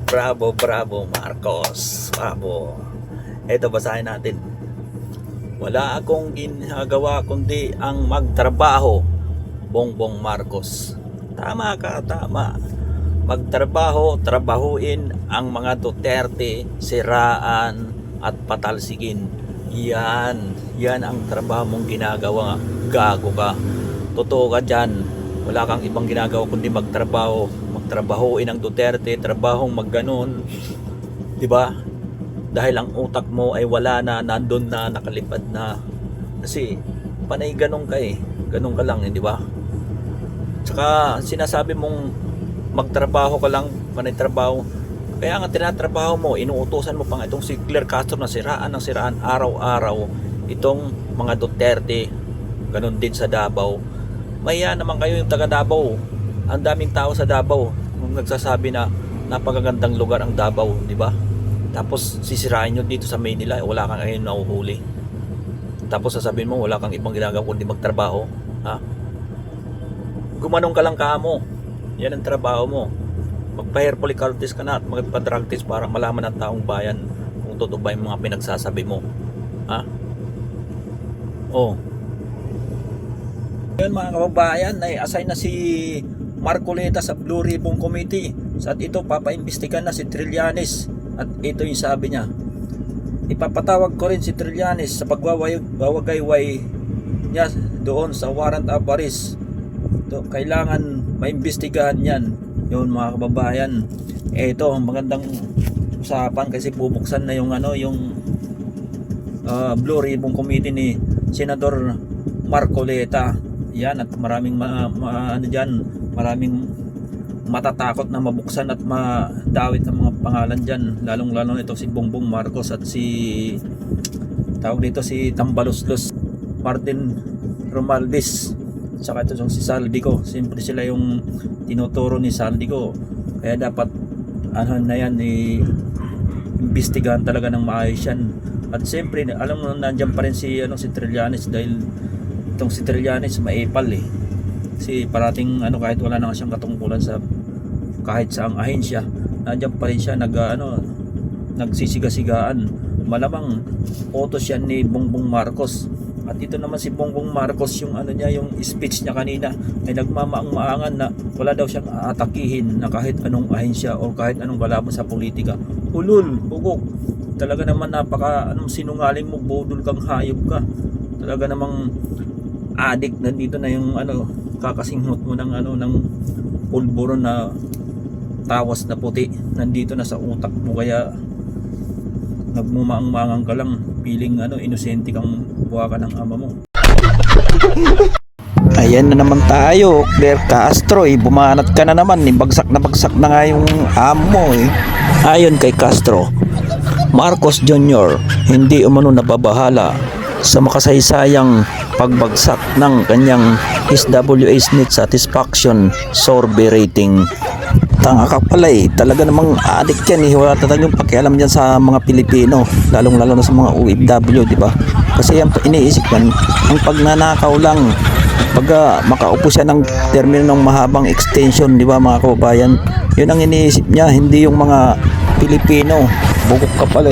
Bravo, bravo Marcos, bravo. Ito, basahin natin. Wala akong ginagawa kundi ang magtrabaho, Bongbong Marcos. Tama ka, tama. Magtrabaho, trabahuin ang mga Duterte, siraan at patalsigin. Yan ang trabaho mong ginagawa. Gago ka. Totoo ka dyan. Wala kang ibang ginagawa kundi magtrabaho. Magtrabahuin ang Duterte, trabahong magganon. Diba? Dahil ang utak mo ay wala na, nandun na, nakalipad na. Kasi panay ganun ka eh. Ganun ka lang, di ba? Tsaka sinasabi mong magtrabaho ka lang, panay trabaho. Kaya nga tinatrabaho mo, inuutosan mo pa nga itong si Claire Castro na siraan ng siraan araw-araw. Itong mga Duterte, ganun din sa Davao. Maya naman kayo yung taga Davao. Ang daming tao sa Davao nung nagsasabi na napakagandang lugar ang Davao, di ba? Tapos sisirain nyo dito sa Manila, wala kang ayun nahuhuli. Tapos sasabihin mo wala kang ibang ginagawa kundi magtrabaho, ha? Gumanong ka lang kamo. Yan ang trabaho mo. Magpa-hair follicle test ka na at magpa-drug test para malaman ng taong bayan kung totoo ba yung mga pinagsasabi mo, ha? Oh. Yun mga kababayan, ay assign na si Marcoleta sa Blue Ribbon Committee. Sa ito papaimbestigan na si Trillanes. At ito yung sabi niya, ipapatawag ko rin si Trillanes sa pagwawagayway niya doon sa warrant of arrest. Kailangan maimbestigahan yan. Yun mga kababayan. Ito ang magandang usapan kasi bubuksan na yung Blue Ribbon Committee ni Senador Marcoleta. Yan, at maraming maraming matatakot na mabuksan at madawit ang mga pangalan dyan, lalong lalo nito si Bongbong Marcos at si tawag dito si Tambaloslos, Martin Romualdez, saka ito si Saldico. Siyempre sila yung tinuturo ni Saldico, kaya dapat na yan imbestigahan talaga ng maayos yan. At siyempre alam mo nandiyan pa rin si Trillanes, dahil itong si Trillanes maipal eh. Kasi parating kahit wala na siyang katungkulan sa kahit saang ahensya, nandiyan pa rin siya nagsisiga-sigaan. Malamang utos yan ni Bongbong Marcos. At ito naman si Bongbong Marcos, yung yung speech niya kanina ay nagmamaang-maangan na wala daw siyang aatakihin na kahit anong ahensya o kahit anong kalaban sa politika. Ulul, bugok. Talaga naman sinungaling mo, bodol kang hayop ka. Talaga namang addict, nandito na yung kakasinghot mo ng pulburo na tawas na puti, nandito na sa utak mo, kaya nagmumaang-maangang ka lang, piling inosente kang buha ka ng ama mo. Ayan na naman tayo, Claire Castro, bumanat ka na naman, bagsak na nga yung amo eh. Ayon kay Castro, Marcos Jr. hindi umano nababahala sa makasaysayang pagbagsak ng kanyang SWA's Net Satisfaction Survey Rating. Tanga ka pala talaga namang addict yan wala talagang pakialam dyan sa mga Pilipino, lalong lalo na sa mga OFW, di ba? Kasi yan iniisip yan, ang pagnanakaw lang, pag makaupo siya ng termino ng mahabang extension, di ba mga kababayan? Yun ang iniisip niya, hindi yung mga Pilipino. Bugok ka pala